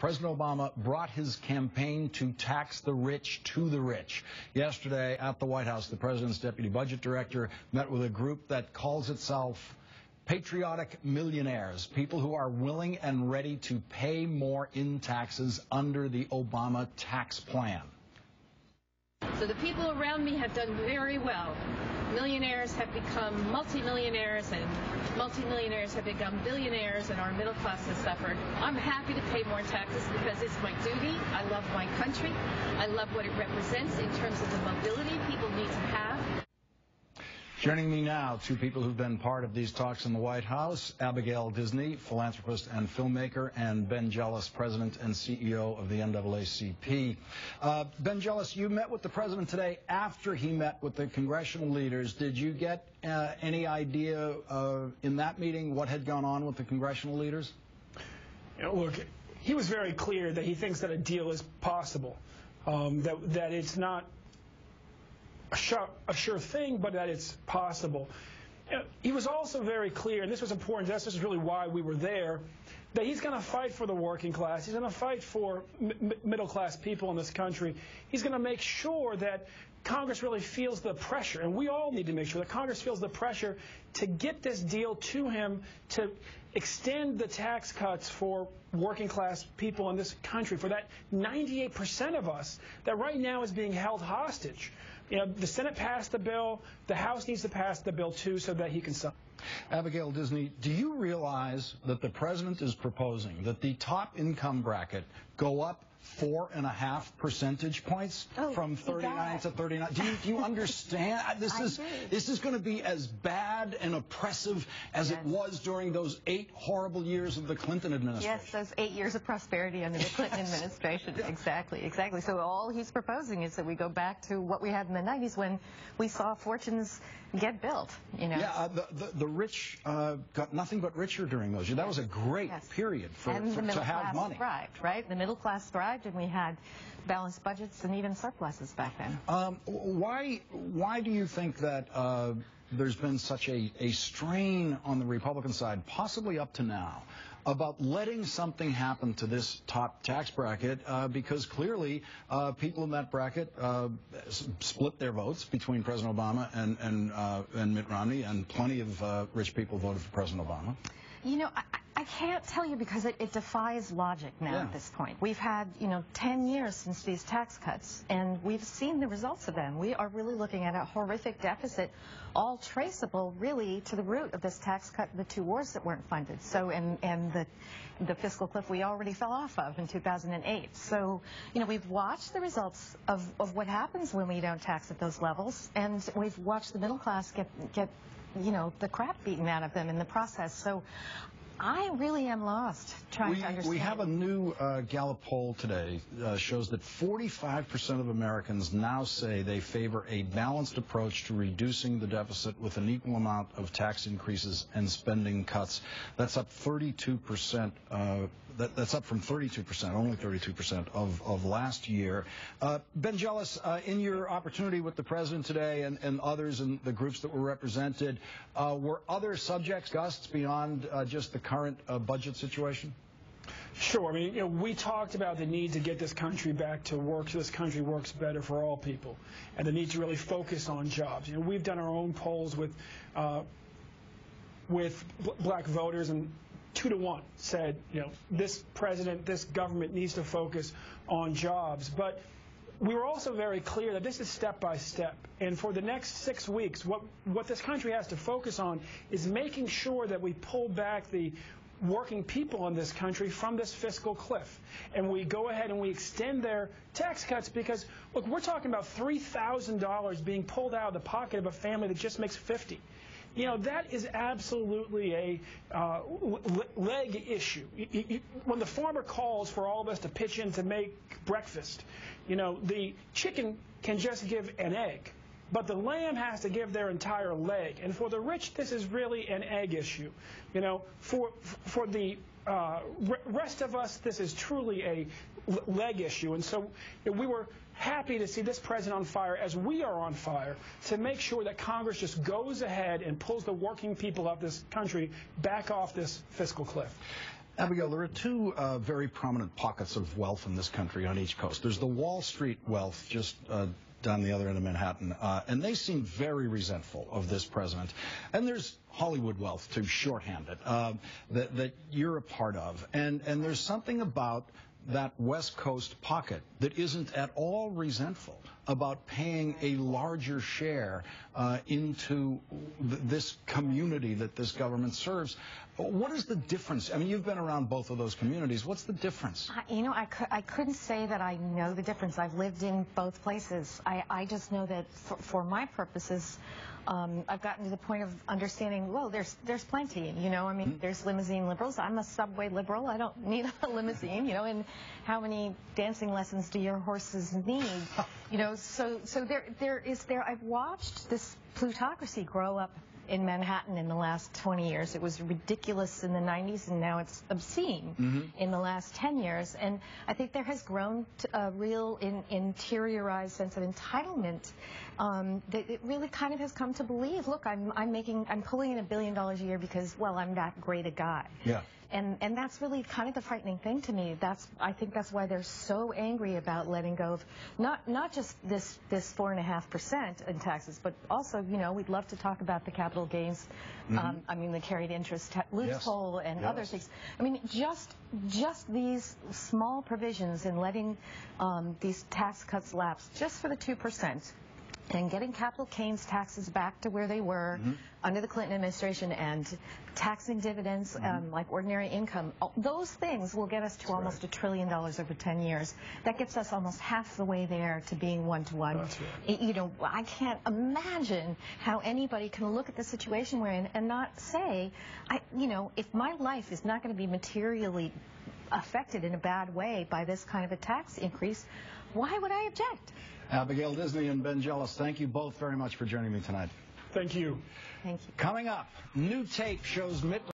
President Obama brought his campaign to tax the rich to the rich. Yesterday at the White House, the president's deputy budget director met with a group that calls itself Patriotic Millionaires, people who are willing and ready to pay more in taxes under the Obama tax plan. So the people around me have done very well. Millionaires have become multimillionaires, and multimillionaires have become billionaires, and our middle class has suffered. I'm happy to pay more taxes because it's my duty. I love my country. I love what it represents in terms of the mobility people need to have. Joining me now, two people who've been part of these talks in the White House, Abigail Disney, philanthropist and filmmaker, and Ben Jealous, president and CEO of the NAACP. Ben Jealous, you met with the president today after he met with the congressional leaders. Did you get any idea in that meeting what had gone on with the congressional leaders? Look, he was very clear that he thinks that a deal is possible, that it's not a sure thing, but that it's possible. He was also very clear, and this was important, this is really why we were there, that he's going to fight for the working class. He's going to fight for middle-class people in this country. He's going to make sure that Congress really feels the pressure, and we all need to make sure that Congress feels the pressure to get this deal to him, to extend the tax cuts for working-class people in this country, for that 98% of us that right now is being held hostage. You know, the Senate passed the bill. The House needs to pass the bill, too, so that he can sign. Abigail Disney, do you realize that the president is proposing that the top income bracket go up 4.5 percentage points from 39 to 39? Do you understand? This is going to be as bad and oppressive as it was during those 8 horrible years of the Clinton administration. Yes, those 8 years of prosperity under the Clinton administration. Exactly. So all he's proposing is that we go back to what we had in the 90s when we saw fortunes get built. You know. Yeah, the rich got nothing but richer during those years. That was a great period to have money. And the middle class thrived, right? The middle class thrived, and we had balanced budgets and even surpluses back then. Why do you think that there's been such a strain on the Republican side, possibly up to now, about letting something happen to this top tax bracket? Because clearly people in that bracket split their votes between President Obama and Mitt Romney, and plenty of rich people voted for President Obama. You know, I can't tell you because it defies logic now at this point. We've had, 10 years since these tax cuts, and we've seen the results of them. We are really looking at a horrific deficit, all traceable really to the root of this tax cut and the 2 wars that weren't funded. So, and the fiscal cliff we already fell off of in 2008. So, we've watched the results of what happens when we don't tax at those levels, and we've watched the middle class get the crap beaten out of them in the process. So I really am lost trying to understand. We have a new Gallup poll today shows that 45% of Americans now say they favor a balanced approach to reducing the deficit with an equal amount of tax increases and spending cuts. That's up 32%. That's up from 32%, only 32% of last year. Ben Jealous, in your opportunity with the president today and others and the groups that were represented, were other subjects discussed beyond just the current budget situation? Sure. I mean, we talked about the need to get this country back to work so this country works better for all people, and the need to really focus on jobs. We've done our own polls with black voters, and 2 to 1 said, this president, this government needs to focus on jobs. But we were also very clear that this is step by step. And for the next 6 weeks, what this country has to focus on is making sure that we pull back the working people in this country from this fiscal cliff. And we go ahead and we extend their tax cuts because, look, we're talking about $3,000 being pulled out of the pocket of a family that just makes $50. That is absolutely a leg issue. When the farmer calls for all of us to pitch in to make breakfast, the chicken can just give an egg, but the lamb has to give their entire leg. And for the rich, this is really an egg issue. For the rest of us, this is truly a leg issue. And so we were happy to see this president on fire, as we are on fire, to make sure that Congress just goes ahead and pulls the working people of this country back off this fiscal cliff. Abigail, there are two very prominent pockets of wealth in this country on each coast. There's the Wall Street wealth just down the other end of Manhattan, and they seem very resentful of this president. And there's Hollywood wealth, to shorthand it, that you're a part of. And there's something about that West Coast pocket that isn't at all resentful about paying a larger share into this community that this government serves. What is the difference? I mean, you've been around both of those communities. What's the difference? I couldn't say that I know the difference. I've lived in both places. I just know that for my purposes, I've gotten to the point of understanding, well, there's plenty, I mean, there's limousine liberals. I'm a subway liberal. I don't need a limousine, and how many dancing lessons do your horses need? So I've watched this plutocracy grow up in Manhattan in the last 20 years. It was ridiculous in the 90s, and now it's obscene in the last 10 years. And I think there has grown a real interiorized sense of entitlement that it really kind of has come to believe, look, I'm pulling in $1 billion a year because, well, I'm that great a guy. Yeah. And that's really kind of the frightening thing to me. I think that's why they're so angry about letting go of not just this 4.5% in taxes, but also, we'd love to talk about the capital gains, the carried interest loophole and other things. I mean, just these small provisions in letting these tax cuts lapse just for the 2%. And getting capital gains taxes back to where they were under the Clinton administration, and taxing dividends like ordinary income, those things will get us to almost $1 trillion over 10 years. That gets us almost half the way there to being one-to-one. Right. I can't imagine how anybody can look at the situation we're in and not say, if my life is not going to be materially affected in a bad way by this kind of a tax increase, why would I object? Abigail Disney and Ben Jealous, thank you both very much for joining me tonight. Thank you. Thank you. Coming up, new tape shows Mitt